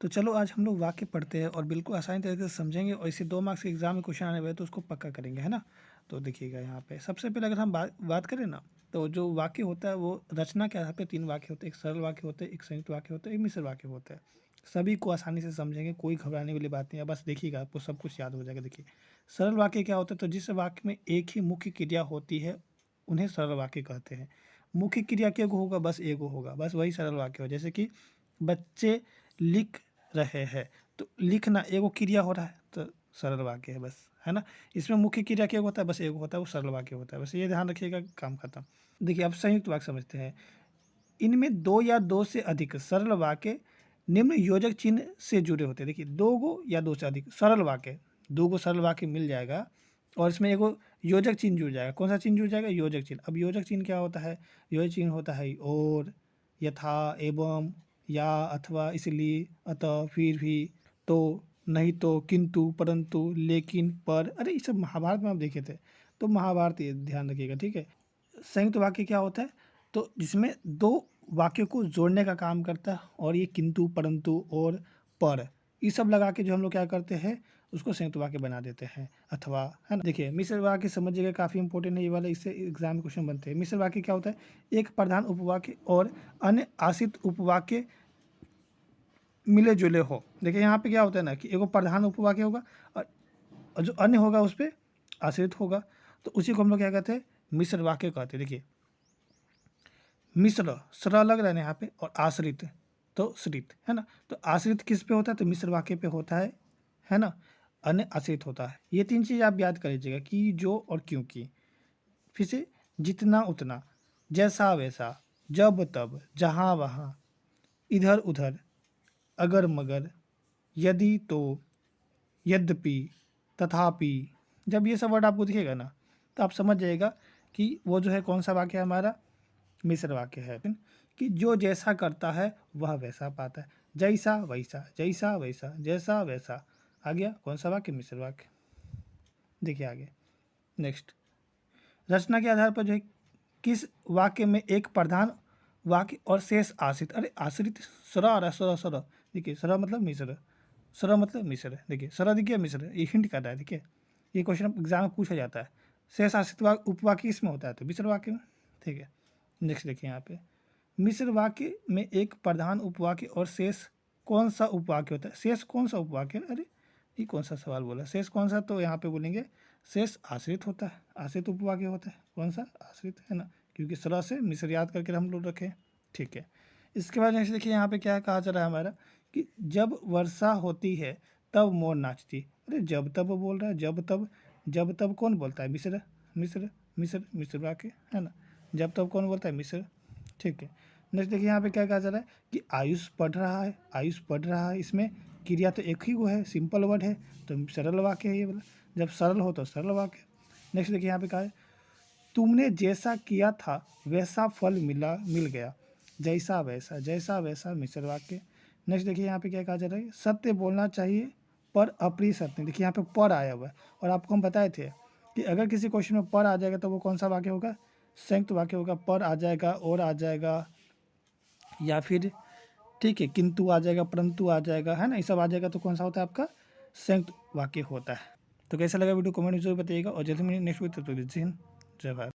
तो चलो आज हम लोग वाक्य पढ़ते हैं और बिल्कुल आसानी तरीके से समझेंगे और इसे 2 मार्क्स के एग्जाम में क्वेश्चन आने वाले तो उसको पक्का करेंगे, है ना। तो देखिएगा यहाँ पे सबसे पहले अगर हम बात करें ना, तो जो वाक्य होता है वो रचना के आधार पे 3 वाक्य होते हैं। एक सरल वाक्य होते हैं, एक संयुक्त वाक्य होता है, एक मिश्र वाक्य होता है। सभी को आसानी से समझेंगे, कोई घबराने वाली बात नहीं है। बस देखिएगा आपको सब कुछ याद हो जाएगा। देखिए सरल वाक्य क्या होता है, तो जिस वाक्य में एक ही मुख्य क्रिया होती है उन्हें सरल वाक्य कहते हैं। मुख्य क्रिया क्या होगा, बस एगो होगा, बस वही सरल वाक्य हो। जैसे कि बच्चे लिख रहे हैं, तो लिखना एगो क्रिया हो रहा है तो सरल वाक्य है, बस, है ना। इसमें मुख्य क्रिया क्या होता है, बस एगो होता है, वो सरल वाक्य होता है। बस ये ध्यान रखिएगा, काम खत्म। देखिए अब संयुक्त वाक्य समझते हैं। इनमें दो या दो से अधिक सरल वाक्य निम्न योजक चिन्ह से जुड़े होते हैं। देखिए दो गो या दो से अधिक सरल वाक्य, दो गो सरल वाक्य मिल जाएगा और इसमें एगो योजक चिन्ह जुड़ जाएगा। कौन सा चिन्ह जुड़ जाएगा, योजक चिन्ह। अब योजक चिन्ह क्या होता है, योजक चिन्ह होता है और, यथा, एवं, या, अथवा, इसलिए, अतः, फिर भी, तो, नहीं तो, किंतु, परंतु, लेकिन, पर। अरे ये सब महाभारत में आप देखे थे, तो महाभारत ये ध्यान रखिएगा, ठीक है। संयुक्त वाक्य क्या होता है, तो जिसमें दो वाक्यों को जोड़ने का काम करता है और ये किंतु, परंतु और पर, ये सब लगा के जो हम लोग क्या करते हैं उसको संयुक्त वाक्य बना देते हैं, अथवा, है ना। देखिए मिश्र वाक्य समझिएगा, काफ़ी इंपॉर्टेंट है ये वाला, इससे एग्जाम में क्वेश्चन बनते हैं। मिश्र वाक्य क्या होता है, एक प्रधान उपवाक्य और अन्य आश्रित उपवाक्य मिले जुले हो। देखिए यहाँ पे क्या होता है ना कि एगो प्रधान उपवाक्य होगा और जो अन्य होगा उस पर आश्रित होगा, तो उसी को हम लोग क्या कहते हैं, मिश्र वाक्य कहते हैं। देखिए मिश्र श्र लग रहा है ना यहाँ पे, और आश्रित तो श्रित, है ना। तो आश्रित किस पे होता है, तो मिश्र वाक्य पे होता है ना। अन्य आश्रित होता है। ये तीन चीज़ आप याद कर लीजिएगा, कि, जो और क्योंकि। फिर से जितना उतना, जैसा वैसा, जब तब, जहाँ वहाँ, इधर उधर, अगर मगर, यदि तो, यद्यपि, तथापि। जब ये सब वर्ड आपको दिखेगा ना, तो आप समझ जाइएगा कि वो जो है कौन सा वाक्य है हमारा, मिश्र वाक्य है। कि जो जैसा करता है वह वैसा पाता है, जैसा वैसा, जैसा वैसा, जैसा वैसा। आ गया कौन सा वाक्य, मिश्र वाक्य। देखिए आगे नेक्स्ट, रचना के आधार पर जो है किस वाक्य में एक प्रधान वाक्य और शेष आश्रित। अरे आश्रित सर आ रहा है, सर सर। देखिए सर मतलब मिश्र, सर मतलब मिश्र। देखिए सर देखिए मिश्र, ये हिंट कर रहा है। देखिए ये क्वेश्चन एग्जाम में पूछा जाता है। शेष आश्रित उपवाक्य इसमें होता है, तो मिश्र वाक्य में, ठीक है। नेक्स्ट देखिए यहाँ पे, मिश्र वाक्य में एक प्रधान उपवाक्य और शेष कौन सा उपवाक्य होता है, शेष कौन सा उपवाक्य। अरे ये कौन सा सवाल बोला, शेष कौन सा, तो यहाँ पे बोलेंगे शेष आश्रित होता है, आश्रित उपवाक्य होता है। कौन सा, आश्रित, है ना, क्योंकि सरह से मिश्र याद करके हम लोग रखें, ठीक है। इसके बाद नेक्स्ट देखिए यहाँ पे क्या कहा जा रहा है हमारा, कि जब वर्षा होती है तब मोर नाचती। अरे जब तब बोल रहा है, जब तब, जब तब कौन बोलता है, मिश्र, मिश्र, मिश्र, मिश्र वाक्य, है ना। जब तब कौन बोलता है, मिश्र, ठीक है। नेक्स्ट देखिए यहाँ पे क्या कहा जा रहा है, कि आयुष पढ़ रहा है, आयुष पढ़ रहा है। इसमें क्रिया तो एक ही वो है, सिंपल वर्ड है, तो सरल वाक्य है ये वाला। जब सरल हो तो सरल वाक्य। नेक्स्ट देखिए यहाँ पे कहा है, तुमने जैसा किया था वैसा फल मिल गया, जैसा वैसा, जैसा वैसा, मिश्र वाक्य। नेक्स्ट देखिए यहाँ पे क्या कहा जा रहा है, सत्य बोलना चाहिए पर अप्रिय सत्य। देखिए यहाँ पे पर आया हुआ है, और आपको हम बताए थे कि अगर किसी क्वेश्चन में पर आ जाएगा तो वो कौन सा वाक्य होगा, संयुक्त वाक्य होगा। पर आ जाएगा, और आ जाएगा, या फिर, ठीक है, किंतु आ जाएगा, परंतु आ जाएगा, है ना, ये सब आ जाएगा, तो कौन सा होता है आपका, संयुक्त वाक्य होता है। तो कैसा लगा वीडियो कमेंट में जरूर बताइएगा, और जल्दी मिलेंगे नेक्स्ट वीडियो, तब तक जय हिंद, जय भारत।